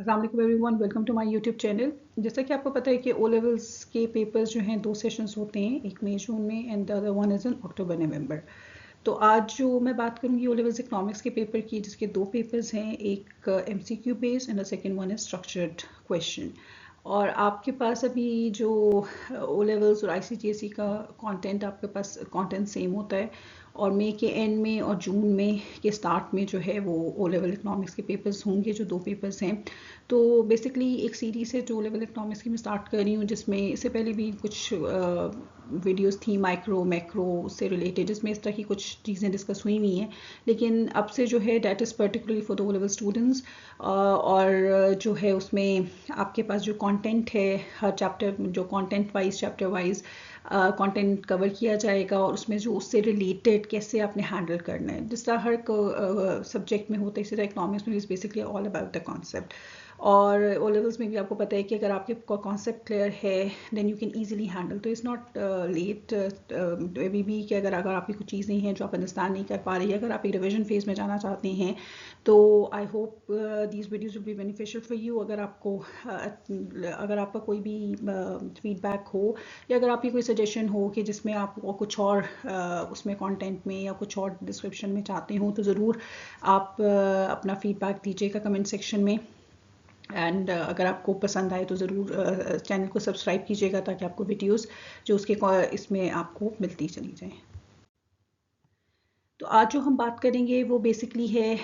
अस्सलाम वालेकुम everyone, welcome to my YouTube channel. जैसा कि आपको पता है कि ओ लेवल्स के पेपर्स जो हैं 2 सेशंस होते हैं, एक मई जून में and the other one is in October November. तो आज जो मैं बात करूँगी ओ लेवल्स इकोनॉमिक्स के पेपर की, जिसके 2 पेपर्स हैं, एक MCQ based and the second one is structured question. और आपके पास अभी जो ओ लेवल्स और आईसीजीएसई का कंटेंट, आपके पास कंटेंट सेम होता है और मई के एंड में और जून में के स्टार्ट में जो है वो ओ लेवल इकोनॉमिक्स के पेपर्स होंगे, जो 2 पेपर्स हैं। तो बेसिकली एक सीरीज़ है जो ओ लेवल इकोनॉमिक्स की मैं स्टार्ट कर रही हूँ, जिसमें इससे पहले भी कुछ वीडियोस थी माइक्रो मैक्रो से रिलेटेड, जिसमें इस तरह की कुछ चीज़ें डिस्कस हुई हुई हैं। लेकिन अब से जो है that is particularly for the O level students, और जो है उसमें आपके पास जो कंटेंट है, हर चैप्टर जो content wise chapter wise content cover किया जाएगा, और उसमें जो उससे रिलेटेड कैसे आपने हैंडल करना है, जिस तरह हर सब्जेक्ट में होता है इसी तरह इकोनॉमिक्स में is basically all about the concept. और ओ लेवल्स में भी आपको पता है कि अगर आपके कॉन्सेप्ट क्लियर है then you can easily handle. तो इट्स नॉट लेट अभी भी कि अगर आपकी कुछ चीज़ नहीं है जो आप अंडरस्टैंड नहीं कर पा रही है, अगर आप एक रिविजन फेज में जाना चाहते हैं, तो I hope these videos will be beneficial for you. अगर आपका कोई भी फीडबैक हो, या अगर आपकी कोई सजेशन हो कि जिसमें आप कुछ और उसमें कंटेंट में या कुछ और डिस्क्रिप्शन में चाहते हो, तो ज़रूर आप अपना फीडबैक दीजिएगा कमेंट सेक्शन में। एंड अगर आपको पसंद आए तो ज़रूर चैनल को सब्सक्राइब कीजिएगा, ताकि आपको वीडियोस जो उसके इसमें आपको मिलती चली जाएँ। तो आज जो हम बात करेंगे वो बेसिकली है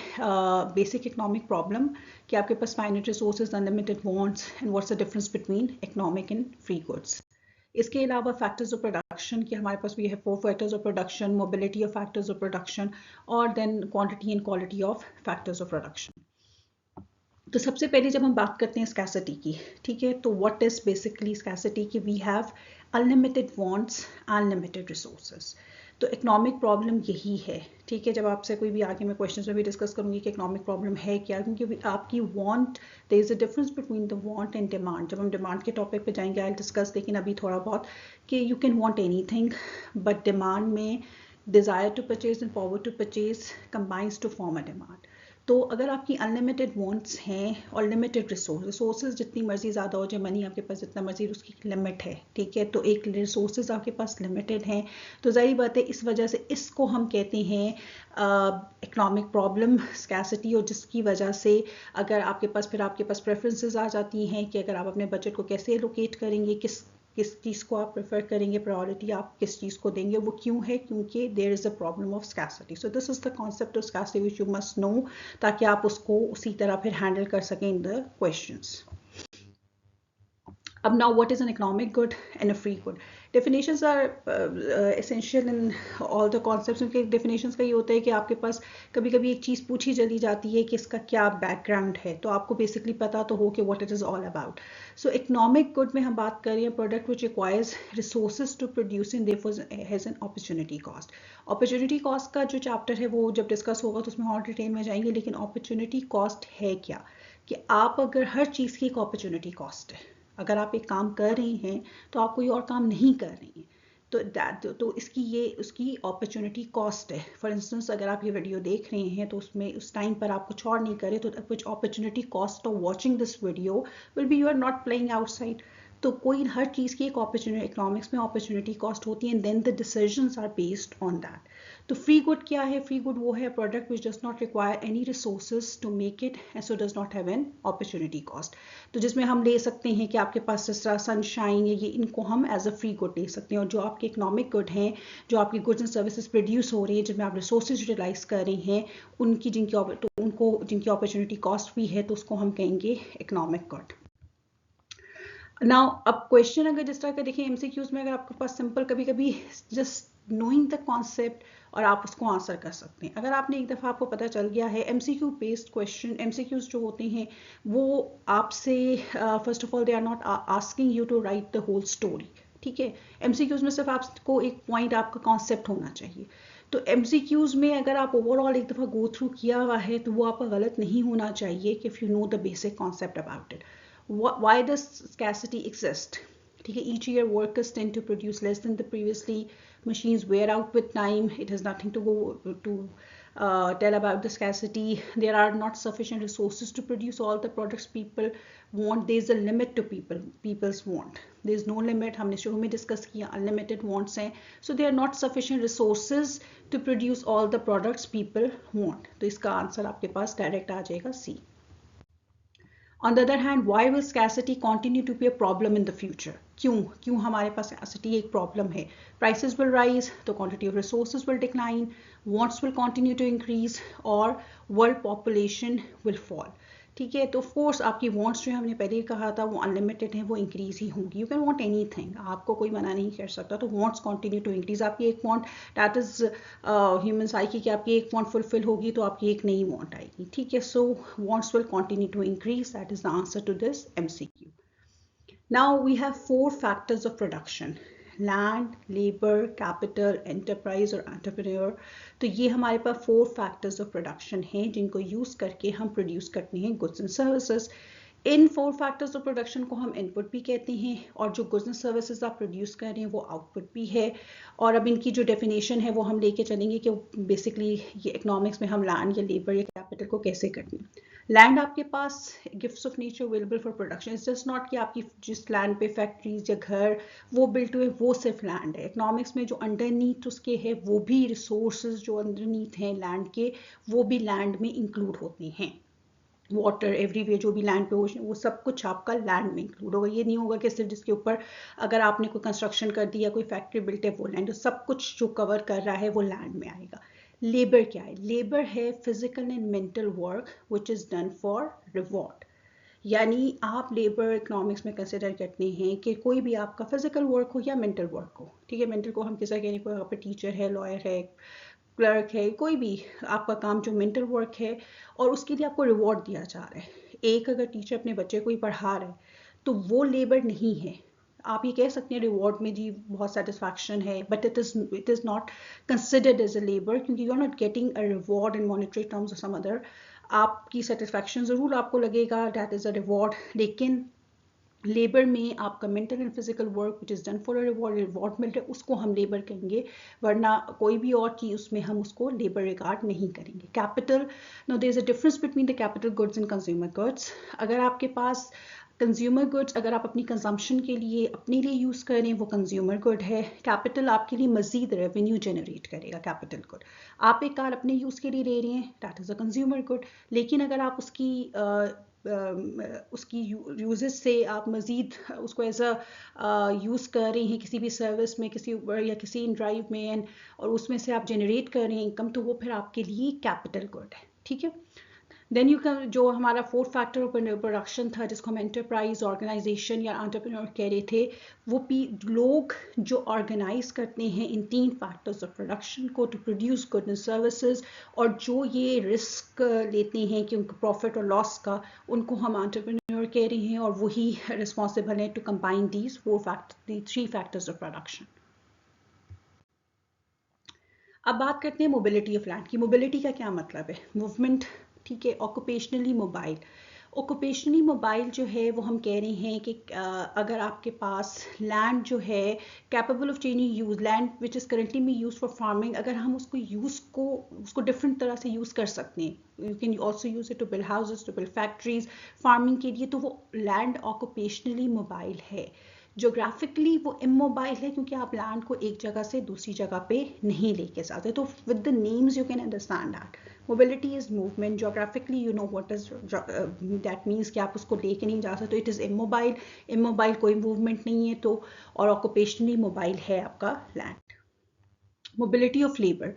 बेसिक इकोनॉमिक प्रॉब्लम, कि आपके पास finite resources, unlimited wants and what's the difference between economic and free goods. इसके अलावा फैक्टर्स ऑफ प्रोडक्शन, कि हमारे पास भी है 4 factors of production, mobility of factors of production, और then quantity and quality of factors of production. तो सबसे पहले जब हम बात करते हैं स्कैसिटी की, ठीक है, तो व्हाट इज बेसिकली स्कैसिटी, कि we have unlimited wants, unlimited resources. तो इकोनॉमिक प्रॉब्लम यही है, ठीक है। जब आपसे कोई भी आगे मैं क्वेश्चंस में भी डिस्कस करूंगी कि इकोनॉमिक प्रॉब्लम है क्या, क्योंकि आपकी want, there is a difference between the want and demand. जब हम डिमांड के टॉपिक पे जाएंगे आई डिस्कस, लेकिन अभी थोड़ा बहुत कि you can want anything, but demand में desire to purchase and power to purchase combines to form a demand. तो अगर आपकी अनलिमिटेड वांट्स हैं और लिमिटेड रिसोर्सेज, जितनी मर्जी ज़्यादा हो जाए मनी आपके पास जितना मर्जी, उसकी लिमिट है, ठीक है। तो एक रिसोर्सेज आपके पास लिमिटेड हैं, तो जाहिर बात है इस वजह से इसको हम कहते हैं इकोनॉमिक प्रॉब्लम, स्कैसिटी। और जिसकी वजह से अगर आपके पास प्रेफरेंसेस आ जाती हैं कि अगर आप अपने बजट को कैसे एलोकेट करेंगे, किस चीज़ को आप प्रेफर करेंगे, प्रायोरिटी आप किस चीज़ को देंगे, वो क्यों है, क्योंकि there is a problem of scarcity. So this is the concept of scarcity which you must know, ताकि आप उसको उसी तरह फिर हैंडल कर सकें इन द क्वेश्चंस। अब now what is an economic good and a free good? Definitions are essential in all the concepts। उनके definitions का ये होता है कि आपके पास कभी कभी एक चीज़ पूछी चली जाती है कि इसका क्या बैकग्राउंड है, तो आपको बेसिकली पता तो हो कि what it is all about। So economic good में हम बात कर रहे हैं product which requires resources to produce and therefore has an opportunity cost। opportunity cost का जो चैप्टर है वो जब डिस्कस होगा तो उसमें और डिटेल में जाएंगे, लेकिन opportunity cost है क्या, कि आप अगर हर चीज़ की एक opportunity cost है। अगर आप एक काम कर रही हैं तो आप कोई और काम नहीं कर रही हैं, तो इसकी ये उसकी अपॉर्चुनिटी कॉस्ट है। फॉर इंस्टेंस अगर आप ये वीडियो देख रहे हैं तो उसमें उस टाइम पर आप कुछ और नहीं करें, तो कुछ opportunity cost of watching this video will be you are not playing outside. तो कोई हर चीज़ की एक अपॉर्चुनिटी, इकोनॉमिक्स में अपॉर्चुनिटी कॉस्ट होती है, and then the decisions are based on that. तो फ्री गुड क्या है? फ्री गुड वो है product which does not require any resources to make it and so does not have an opportunity cost. तो जिसमें हम ले सकते हैं कि आपके पास जिस तरह सनशाइन, ये इनको हम एज अ फ्री गुड ले सकते हैं। और जो आपके इकोनॉमिक गुड हैं, जो आपकी गुड्स एंड सर्विसेज प्रोड्यूस हो रही है, जिनमें आप रिसोर्सेज यूटिलाइज कर रहे हैं, जिनकी अपॉर्चुनिटी कॉस्ट भी है, तो उसको हम कहेंगे इकोनॉमिक गुड। नाउ अब क्वेश्चन अगर जिस तरह का देखें एमसीक्यूज में, अगर आपके पास सिंपल कभी कभी जस्ट नोइंग द कॉन्सेप्ट और आप उसको आंसर कर सकते हैं। अगर आपने एक दफ़ा आपको पता चल गया है एमसीक्यू बेस्ड क्वेश्चन, एमसीक्यूज जो होते हैं वो आपसे first of all they are not asking you to write the whole story, ठीक है। एमसीक्यूज में सिर्फ आपको एक पॉइंट, आपका कॉन्सेप्ट होना चाहिए। तो एमसीक्यूज में अगर आप ओवरऑल एक दफ़ा गो थ्रू किया हुआ है तो वो आपका गलत नहीं होना चाहिए कि if you know the basic concept about it. Why does scarcity exist? ठीक है, each year workers tend to produce less than the previously, machines wear out with time, it has nothing to go to tell about the scarcity. There are not sufficient resources to produce all the products people want. There is a limit to people's want. There is no limit. हमने शुरू में discuss किया unlimited wants हैं. So there are not sufficient resources to produce all the products people want. तो इसका answer आपके पास direct आ जाएगा C. On the other hand, why will scarcity continue to be a problem in the future? क्यों हमारे पास scarcity एक problem है? Prices will rise, the quantity of resources will decline, wants will continue to increase, और world population will fall. ठीक है, तो of course आपकी wants जो हमने पहले कहा था वो अनलिमिटेड है, वो इंक्रीज ही होंगी. यू कैन वांट एनीथिंग, आपको कोई मना नहीं कर सकता. तो वॉन्ट्स कंटिन्यू टू इंक्रीज. आपकी एक want that is human psyche कि आपकी एक वॉन्ट फुलफिल होगी तो आपकी एक नई वॉन्ट आएगी. ठीक है, so wants will continue to increase. That is the answer to this MCQ. Now we have 4 factors of production: land, labour, capital, enterprise और एंटरप्रेन्योर. तो ये हमारे पास 4 फैक्टर्स ऑफ प्रोडक्शन हैं जिनको यूज़ करके हम प्रोड्यूस करते हैं goods and services. In 4 factors of production को हम इनपुट भी कहते हैं, और जो गुड्स एंड सर्विसेज आप प्रोड्यूस कर रहे हैं वो आउटपुट भी है. और अब इनकी जो डेफिनेशन है वो हम लेके चलेंगे कि बेसिकली ये इकोनॉमिक्स में हम लैंड या लेबर या कैपिटल को कैसे करते हैं. लैंड आपके पास gifts of nature available for production. It's just not कि आपकी जिस लैंड पे फैक्ट्रीज या घर वो बिल्ट हुए वो सिर्फ लैंड है. इकोनॉमिक्स में जो अंडरनीथ उसके है वो भी रिसोर्सेज जो अंडरनीथ हैं लैंड के वो भी लैंड में इंक्लूड होते हैं. वाटर एवरीवे जो भी लैंड पे ओशन वो सब कुछ आपका लैंड में इंक्लूड होगा. ये नहीं होगा कि सिर्फ जिसके ऊपर अगर आपने कोई कंस्ट्रक्शन कर दिया, कोई फैक्ट्री बिल्ट है वो लैंड, सब कुछ जो कवर कर रहा है वो लैंड में आएगा. लेबर क्या है? लेबर है physical and mental work which is done for reward. यानी आप लेबर इकोनॉमिक्स में कंसिडर करते हैं कि कोई भी आपका फिजिकल वर्क हो या मेंटल वर्क हो. ठीक है, मेंटल को हम किसा कह रहे हैं, कोई यहाँ पे टीचर है, लॉयर है, क्लर्क है, कोई भी आपका काम जो मेंटल वर्क है और उसके लिए आपको रिवॉर्ड दिया जा रहा है. एक अगर टीचर अपने बच्चे को ही पढ़ा रहा है तो वो लेबर नहीं है. आप ये कह सकते हैं रिवॉर्ड में जी बहुत सेटिस्फैक्शन है, but it is not considered as a labour, क्योंकि you are not getting a reward in monetary terms और सम अदर. आपकी सेटिस्फैक्शन ज़रूर आपको लगेगा दैट इज़ अ रिवॉर्ड, लेकिन लेबर में आपका mental and physical work which is done for a reward मिल रहा है उसको हम लेबर कहेंगे, वरना कोई भी और चीज़ उसमें हम उसको लेबर रिगार्ड नहीं करेंगे. Capital, no there is a difference between the capital goods and consumer goods. अगर आपके पास कंज्यूमर गुड्स अगर आप अपनी कंजम्पशन के लिए अपने लिए यूज़ कर रहे हैं वो कंज्यूमर गुड है. कैपिटल आपके लिए मजीद रेवेन्यू जनरेट करेगा. कैपिटल गुड, आप एक कार अपने यूज़ के लिए ले रहे हैं, that is a consumer good. लेकिन अगर आप उसकी यूजेस से आप मज़ीद उसको एज अ यूज़ कर रहे हैं किसी भी सर्विस में, किसी या किसी ड्राइव में, और उसमें से आप जनरेट कर रहे हैं इनकम, तो वो फिर आपके लिए कैपिटल गुड है. ठीक है. देन यू कैन, जो हमारा 4th फैक्टर ऑफ प्रोडक्शन था जिसको हम एंटरप्राइज, ऑर्गेनाइजेशन या एंटरप्रेन्योर कह रहे थे, वो लोग जो ऑर्गेनाइज करते हैं इन 3 फैक्टर्स ऑफ प्रोडक्शन को to produce goods and services, और जो ये रिस्क लेते हैं कि उनको प्रॉफिट और लॉस का, उनको हम एंटरप्रेन्योर कह रहे हैं, और वही रिस्पॉन्सिबल है to combine these 3 factors of production. अब बात करते हैं मोबिलिटी ऑफ लैंड की. मोबिलिटी का क्या मतलब है? मूवमेंट. ठीक है. Occupationally mobile. ऑक्यूपेशनली मोबाइल जो है वो हम कह रहे हैं कि अगर आपके पास लैंड जो है capable of changing use, land which is currently me use for farming, अगर हम उसको डिफरेंट तरह से यूज़ कर सकते हैं. You can also use it to build houses, to build factories, farming के लिए, तो वो लैंड ऑक्यूपेशनली मोबाइल है. जोग्राफिकली वो इमोबाइल है क्योंकि आप लैंड को एक जगह से दूसरी जगह पे नहीं लेके जाते. तो with the names you can understand that mobility is movement. Geographically you know what is that means कि आप उसको लेके नहीं जा सकते. It is immobile. इमोबाइल कोई मूवमेंट नहीं है. तो और ऑक्यूपेशनली मोबाइल है आपका land. Mobility of labour.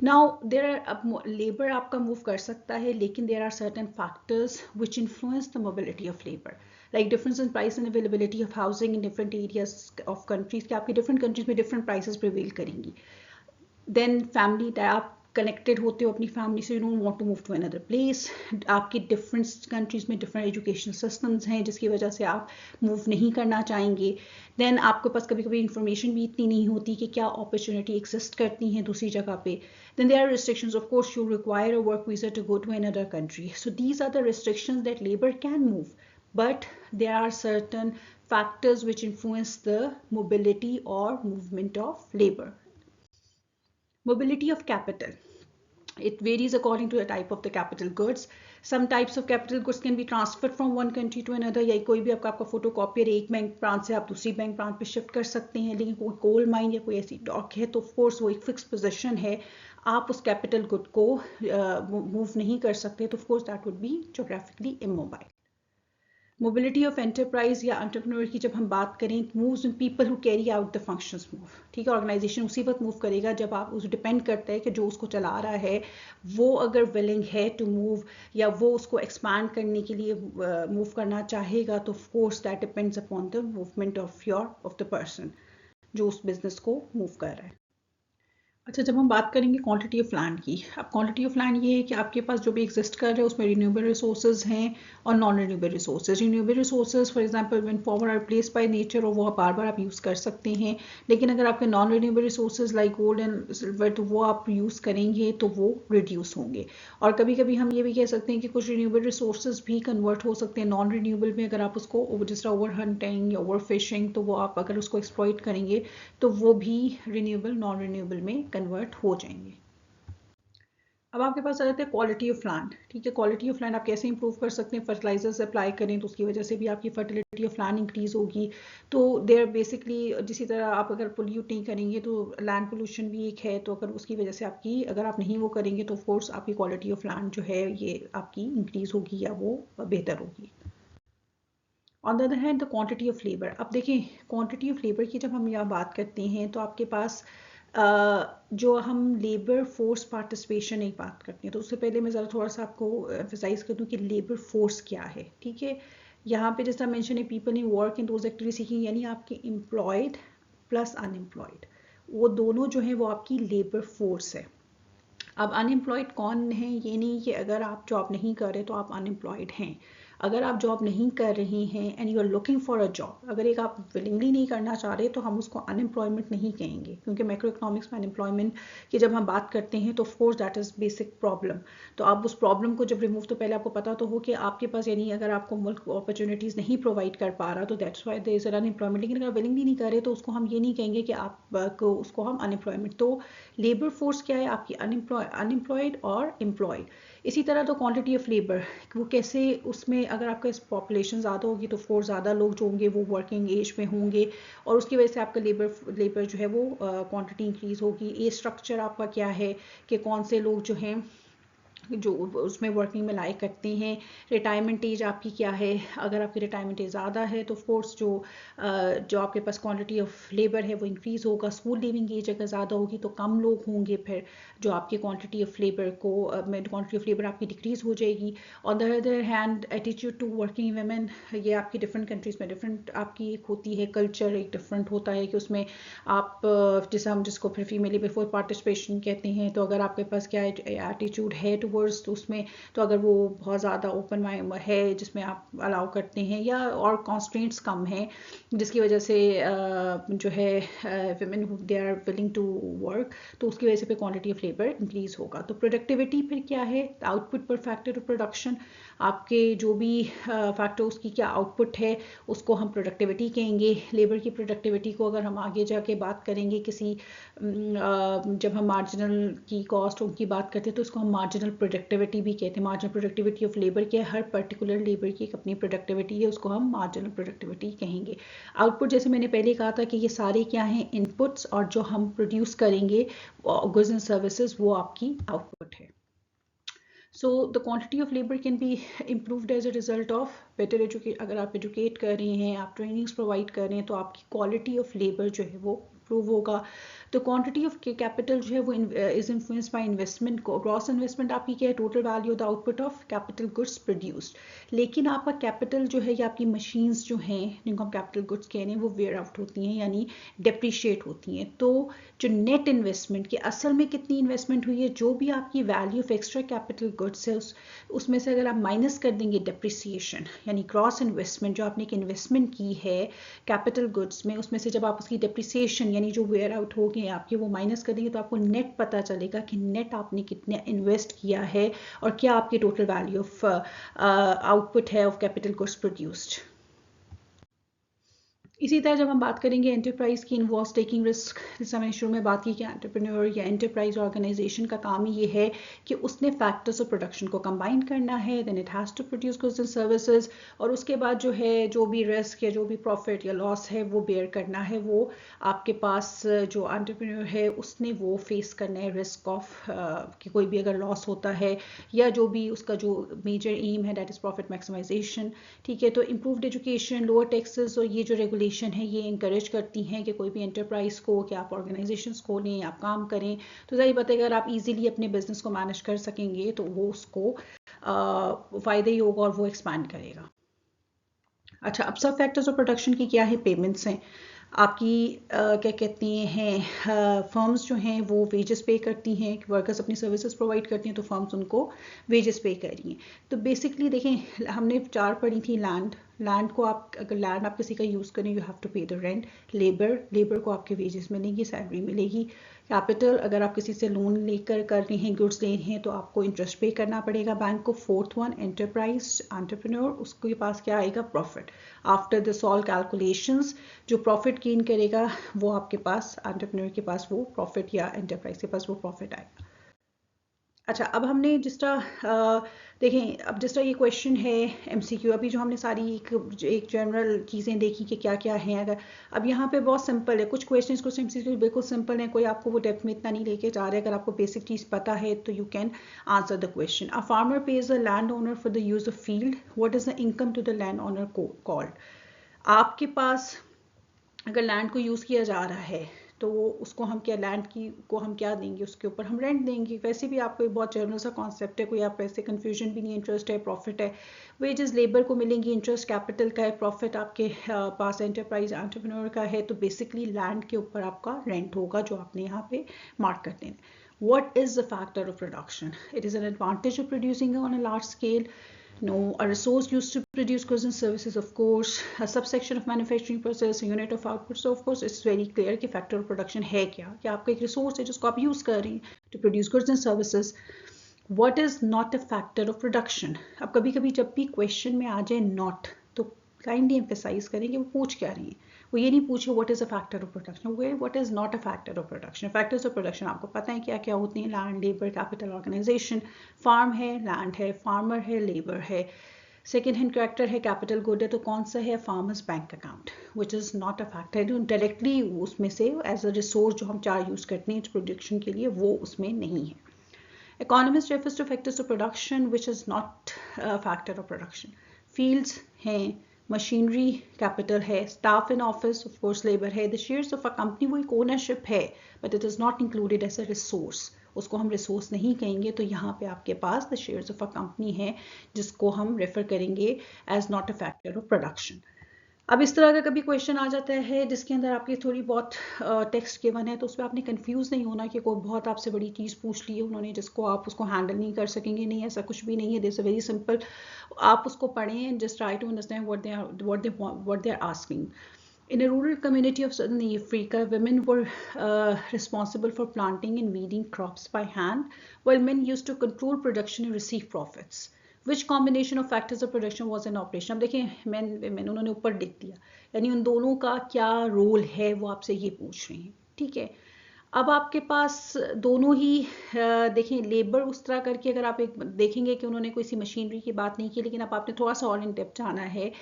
Now there are, अब लेबर आपका मूव कर सकता है, लेकिन there are certain factors which influence the mobility of labour, like difference in price and availability of housing in different areas of countries, कि आपकी different countries में different prices prevail करेंगी. देन फैमिली, आप connected होते हो अपनी family से, you don't want to move to another place. आपकी डिफरेंट कंट्रीज में डिफरेंट एजुकेशन सिस्टम्स हैं जिसकी वजह से आप मूव नहीं करना चाहेंगे. देन आपके पास कभी कभी इंफॉर्मेशन भी इतनी नहीं होती कि क्या अपॉर्चुनिटी एग्जिस्ट करती हैं दूसरी जगह पे. Then there are restrictions. Of course you require a work visa to go to another country. So these are the restrictions that labour can move, but there are certain factors which influence the mobility or movement of labor. Mobility of capital. It varies according to the type of the capital goods. Some types of capital goods can be transferred from one country to another. या कोई भी आपका photocopier एक bank branch से आप दूसरी bank branch पे shift कर सकते हैं, लेकिन कोई कोल माइन या कोई ऐसी डॉक है तो ऑफकोर्स वो एक फिक्स पोजीशन है, आप उस कैपिटल गुड को मूव नहीं कर सकते, तो of course that would be geographically immobile. Mobility of enterprise या एंटरप्रेन्योर की जब हम बात करें, moves in people who carry out the functions move. ठीक है, ऑर्गेनाइजेशन उसी वक्त मूव करेगा जब आप उस डिपेंड करता है कि जो उसको चला रहा है वो अगर विलिंग है टू मूव या वो उसको एक्सपैंड करने के लिए मूव करना चाहेगा, तो of course that depends upon the movement of the person जो उस बिजनेस को मूव कर रहा है. अच्छा, जब हम बात करेंगे क्वांटिटी ऑफ लैंड की, अब क्वांटिटी ऑफ लैंड ये है कि आपके पास जो भी एग्जिस्ट कर रहे हैं उसमें रिन्यूएबल रिसोर्सेज हैं और non renewable resources. Renewable resources for example wind power are place by nature और वो आप बार बार आप यूज़ कर सकते हैं, लेकिन अगर आपके non renewable resources like gold and silver तो वो आप यूज़ करेंगे तो वो रिड्यूस होंगे. और कभी कभी हम ये भी कह सकते हैं कि कुछ रिन्यूएबल रिसोर्सेज भी कन्वर्ट हो सकते हैं नॉन रिन्यूएबल में, अगर आप उसको जिस तरह ओवर हंटिंग या ओवर फिशिंग, तो वो आप अगर उसको एक्सप्लॉइट करेंगे तो वो भी रिन्यूएबल नॉन रिन्यूएबल में कन्वर्ट हो जाएंगे. अब आपके पास आ जाते हैं क्वालिटी ऑफ लैंड. ठीक है, क्वालिटी ऑफ लैंड आप कैसे इंप्रूव कर सकते हैं, फर्टिलाइजर्स अप्लाई करें तो उसकी वजह से भी आपकी फर्टिलिटी ऑफ लैंड इंक्रीज होगी. तो देयर बेसिकली जिसी तरह आप अगर पोल्यूट नहीं करेंगे तो लैंड पोल्यूशन भी एक है, तो अगर उसकी वजह से आपकी अगर आप नहीं वो करेंगे तो ऑफकोर्स आपकी क्वालिटी ऑफ लैंड जो है ये आपकी इंक्रीज होगी या वो बेहतर होगी. On the other hand the quantity of labour. अब देखें, क्वांटिटी ऑफ लेबर की जब हम यहाँ बात करते हैं तो आपके पास जो हम लेबर फोर्स पार्टिसिपेशन एक बात करते हैं, तो उससे पहले मैं ज़रा थोड़ा सा आपको एम्फसाइज कर दूँ कि लेबर फोर्स क्या है. ठीक है, यहाँ पे जैसा मेंशन है people in work in those activity seeking, यानी आपके एम्प्लॉयड प्लस अनएम्प्लॉयड, वो दोनों जो है वो आपकी लेबर फोर्स है. अब अनएम्प्लॉयड कौन है, ये नहीं कि अगर आप जॉब नहीं कर रहे तो आप अनएम्प्लॉयड हैं. अगर आप जॉब नहीं कर रहे हैं and you are looking for a job, अगर एक आप विलिंगली नहीं करना चाह रहे तो हम उसको अनएम्प्लॉयमेंट नहीं कहेंगे, क्योंकि मैक्रो इकोनॉमिक्स में अनएम्प्लॉयमेंट की जब हम बात करते हैं तो of course that is basic problem. तो आप उस प्रॉब्लम को जब रिमूव, तो पहले आपको पता तो हो कि आपके पास, यानी अगर आपको मुल्क अपॉर्चुनिटीज़ नहीं प्रोवाइड कर पा रहा तो that's why there is unemployment. लेकिन अगर विलिंगली नहीं कर रहे तो उसको हम ये नहीं कहेंगे कि आपको उसको हम अनएम्प्लॉयमेंट. तो लेबर फोर्स क्या है, आपकी अनएम्प्लॉयड और एम्प्लॉयड. इसी तरह तो क्वांटिटी ऑफ लेबर वो कैसे, उसमें अगर आपका पॉपुलेशन ज़्यादा होगी तो फोर्स ज़्यादा लोग जो होंगे वो वर्किंग एज में होंगे और उसकी वजह से आपका लेबर जो है वो क्वांटिटी इंक्रीज होगी. एज स्ट्रक्चर आपका क्या है कि कौन से लोग जो हैं जो उसमें वर्किंग में लाइक करते हैं. रिटायरमेंट एज आपकी क्या है, अगर आपकी रिटायरमेंट एज ज़्यादा है तो ऑफकोर्स जो आपके पास क्वांटिटी ऑफ लेबर है वो इंक्रीज़ होगा. स्कूल लीविंग एज अगर ज़्यादा होगी तो कम लोग होंगे, फिर जो आपकी quantity of labour quantity of labour आपकी डिक्रीज़ हो जाएगी. On the other hand attitude to working women, ये आपकी डिफरेंट कंट्रीज़ में डिफरेंट आपकी एक होती है, कल्चर एक डिफरेंट होता है कि उसमें आप जैसे हम जिसको फिर फीमेली बिफोर पार्टिसिपेशन कहते हैं, तो अगर आपके पास क्या एटीट्यूड है टू तो उसमें, तो अगर वो बहुत ज़्यादा ओपन माइंड है जिसमें आप अलाउ करते हैं या और कॉन्स्ट्रेंट्स कम हैं जिसकी वजह से जो है women they are willing to work, तो उसकी वजह से फिर क्वांटिटी ऑफ लेबर इंक्रीज होगा. तो प्रोडक्टिविटी फिर क्या है, आउटपुट पर फैक्टर ऑफ प्रोडक्शन, आपके जो भी फैक्टर उसकी क्या आउटपुट है उसको हम प्रोडक्टिविटी कहेंगे. लेबर की प्रोडक्टिविटी को अगर हम आगे जाके बात करेंगे किसी जब हम मार्जिनल की कॉस्ट उनकी बात करते हैं तो उसको हम मार्जिनल प्रोडक्टिविटी भी कहते हैं. मार्जिनल प्रोडक्टिविटी ऑफ लेबर क्या है, हर पर्टिकुलर लेबर की एक अपनी प्रोडक्टिविटी है, उसको हम मार्जिनल प्रोडक्टिविटी कहेंगे. आउटपुट जैसे मैंने पहले कहा था कि ये सारे क्या हैं, इनपुट्स, और जो हम प्रोड्यूस करेंगे गुड्स एंड सर्विसेज वो आपकी आउटपुट है. So the quantity of labor can be improved as a result of better education. अगर आप एजुकेट कर रहे हैं, आप ट्रेनिंग्स प्रोवाइड कर रहे हैं तो आपकी क्वालिटी ऑफ लेबर जो है वो इम्प्रूव होगा. तो क्वांटिटी ऑफ कैपिटल जो है वो is influenced by investment. Gross investment आपकी क्या है, total value the output of capital goods produced. लेकिन आपका कैपिटल जो है या आपकी मशीन्स जो हैं जिनको हम कैपिटल गुड्स कह रहे हैं वो वेयर आउट होती हैं यानी डेप्रिशिएट होती हैं. तो जो नेट इन्वेस्टमेंट की असल में कितनी इन्वेस्टमेंट हुई है, जो भी आपकी value of extra capital goods है उसमें से अगर आप माइनस कर देंगे डेप्रिसिएशन यानी क्रॉस इन्वेस्टमेंट, जो आपने एक इन्वेस्टमेंट की है कैपिटल गुड्स में, उसमें से जब आप उसकी डेप्रिसिएशन यानी जो वेयर आउट हो गए आपके वो माइनस कर देंगे तो आपको नेट पता चलेगा कि नेट आपने कितने इन्वेस्ट किया है और क्या आपकी टोटल वैल्यू ऑफ आउटपुट है ऑफ कैपिटल गुड्स प्रोड्यूस्ड. इसी तरह जब हम बात करेंगे एंटरप्राइज की इन्वॉल्व टेकिंग रिस्क, जैसे मैंने शुरू में बात की कि एंटरप्रेन्योर या एंटरप्राइज ऑर्गेनाइजेशन का काम ही ये है कि उसने फैक्टर्स ऑफ प्रोडक्शन को कंबाइन करना है, then it has to produce goods and services, और उसके बाद जो है जो भी रिस्क या जो भी प्रॉफिट या लॉस है वो बेयर करना है, वो आपके पास जो एंटरप्रेन्योर है उसने वो फेस करना है रिस्क ऑफ कि कोई भी अगर लॉस होता है या जो भी उसका जो मेजर एम है दैट इज़ प्रॉफिट मैक्सिमाइजेशन। ठीक है, तो इम्प्रूव्ड एजुकेशन, लोअर टैक्सेस और ये जो रेगुलेशन है ये इंकरेज करती हैं कि कोई भी एंटरप्राइज को कि आप ऑर्गेनाइजेशंस खोलें, आप काम करें, तो ज़ाहिर बात है अगर आप इजीली अपने बिजनेस को मैनेज कर सकेंगे तो वो उसको फ़ायदा ही होगा और वो एक्सपैंड करेगा। अच्छा, अब सब फैक्टर्स ऑफ प्रोडक्शन की क्या है, पेमेंट्स हैं आपकी। क्या कहते हैं, फर्म्स जो हैं वो वेजेस पे करती हैं, वर्कर्स अपनी सर्विसेज प्रोवाइड करती हैं तो फर्म्स उनको वेजेस पे कर रही हैं। तो बेसिकली देखें, हमने 4 पढ़ी थी, लैंड को आप अगर लैंड आप किसी का यूज़ करें यू हैव टू पे द रेंट, लेबर को आपके वेजेस मिलेंगी, सैलरी मिलेगी, कैपिटल अगर आप किसी से लोन लेकर कर रहे हैं, गुड्स ले रहे हैं तो आपको इंटरेस्ट पे करना पड़ेगा बैंक को। फोर्थ वन एंटरप्राइज, एंटरप्रेन्योर, उसके पास क्या आएगा, profit. After this all calculations जो प्रॉफिट गेन करेगा वो आपके पास एंटरप्रेन्योर के पास वो प्रॉफिट या एंटरप्राइज के पास वो प्रॉफिट आएगा। अच्छा, अब हमने जिस तरह देखें, अब जिस तरह ये क्वेश्चन है एमसीक्यू, अभी जो हमने सारी एक जनरल चीज़ें देखी कि क्या क्या हैं, अगर अब यहाँ पे बहुत सिंपल है, कुछ क्वेश्चंस कुछ एमसीक्यू बिल्कुल सिंपल है, कोई आपको वो डेप्थ में इतना नहीं लेके जा रहा है, अगर आपको बेसिक चीज़ पता है तो you can answer the question. A farmer pays a land owner for the use of field, what is the income to the land owner called. आपके पास अगर लैंड को यूज़ किया जा रहा है तो वो उसको हम क्या, लैंड की को हम क्या देंगे, उसके ऊपर हम रेंट देंगे। वैसे भी आपको एक बहुत जनरल सा कॉन्सेप्ट है, कोई आप वैसे कन्फ्यूजन भी नहीं, इंटरेस्ट है, प्रॉफिट है, वेजेस लेबर को मिलेंगी, इंटरेस्ट कैपिटल का है, प्रॉफिट आपके पास एंटरप्राइज एंटरप्रेन्योर का है, तो बेसिकली लैंड के ऊपर आपका रेंट होगा जो आपने यहाँ पे मार्क कर देना है। What is the factor of production? It is an advantage of producing on a large scale. No, a resource used to produce goods and services, of course. A subsection of manufacturing process, a unit of output. So, of course, it's very clear कि factor of production है क्या, कि आपका एक resource है जिसको आप use कर रहे हैं to produce goods and services. What is not a factor of production? अब कभी कभी जब भी question में आ जाए not, तो काइंडली एम्फेसाइज करें कि वो पूछ क्या रही है। वो ये नहीं पूछे what is a factor of production, वो what is not a factor of production. Factors of production आपको पता है क्या क्या होते हैं, land, labour, capital, organisation. Farm है, लैंड है, फार्मर है, लेबर है, सेकेंड हैंड कैरेक्टर है, कैपिटल गुड है, तो कौन सा है, farmers bank account, which is not a factor. Directly उसमें से एज अ रिसोर्स जो हम चार यूज़ करते हैं प्रोडक्शन के लिए वो उसमें नहीं है। Economist refers to factors of production which is not a factor of production. Fields हैं, मशीनरी कैपिटल है, staff in office of course labour है, the shares of a company वो एक ओनरशिप है but it is not included as a resource, उसको हम resource नहीं कहेंगे। तो यहाँ पे आपके पास the shares of a company है जिसको हम रेफर करेंगे as not a factor of production. अब इस तरह का कभी क्वेश्चन आ जाता है जिसके अंदर आपकी थोड़ी बहुत टेक्स्ट गिवन है तो उसमें आपने कंफ्यूज नहीं होना कि कोई बहुत आपसे बड़ी चीज़ पूछ ली है उन्होंने जिसको आप उसको हैंडल नहीं कर सकेंगे, नहीं, ऐसा कुछ भी नहीं है। दिस अ वेरी सिंपल, आप उसको पढ़ें and just try to understand what they are asking. In a rural community of southern Africa, women were responsible for planting and weeding crops by hand, while men used to control production and receive profits. Which combination of factors of production was in operation? अब देखिए men women उन्होंने ऊपर लिख दिया, यानी उन दोनों का क्या रोल है वो आपसे ये पूछ रहे हैं। ठीक है, अब आपके पास दोनों ही देखें, लेबर उस तरह करके अगर आप एक देखेंगे कि उन्होंने कोई सी मशीनरी की बात नहीं की, लेकिन अब आपने थोड़ा सा और इन डेप्थ जाना है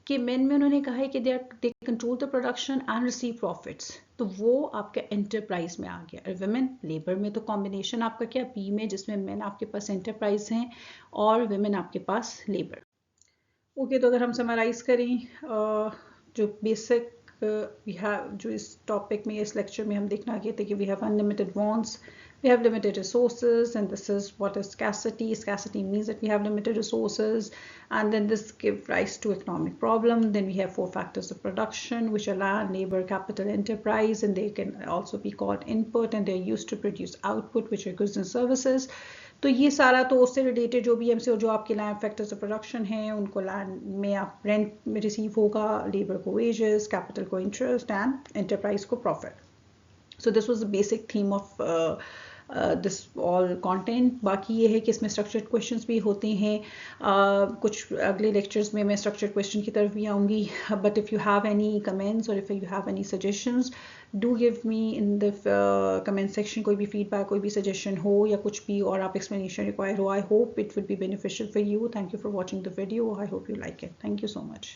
कि मेन में उन्होंने कहा है कि they control the production and receive profits, तो वो आपका एंटरप्राइज में आ गया। और वुमेन लेबर में तो कॉम्बिनेशन आपका क्या, बी में, जिसमें मेन आपके पास एंटरप्राइज हैं और वुमेन आपके पास लेबर। ओके, तो अगर हम समराइज करें जो बेसिक वी हैव, जो इस टॉपिक में इस लेक्चर में हम देखना गए थे कि we have unlimited wants, we have limited resources, and this is what is scarcity. Scarcity means that we have limited resources, and then this gives rise to economic problem. Then we have 4 factors of production, which are land, labor, capital, enterprise, and they can also be called input, and they're used to produce output, which are goods and services. तो ये सारा तो उससे related जो भी हमसे जो आपके लैंड फैक्टर्स ऑफ प्रोडक्शन हैं उनको लैंड में आप रेंट में रिसीव होगा, लेबर को वेजेस, कैपिटल को इंटरेस्ट एंड एंटरप्राइज को profit. So this was the basic theme of this all content. बाकी ये है कि इसमें स्ट्रक्चर्ड क्वेश्चंस भी होते हैं। कुछ अगले लेक्चर्स में मैं स्ट्रक्चर्ड क्वेश्चन की तरफ भी आऊँगी, but if you have any comments और if you have any suggestions, do give me in the comment section. कोई भी फीडबैक, कोई भी सजेशन हो या कुछ भी और आप एक्सप्लेनेशन रिक्वायर हो, I hope it would be beneficial for you. Thank you for watching the video, I hope you like it. Thank you so much.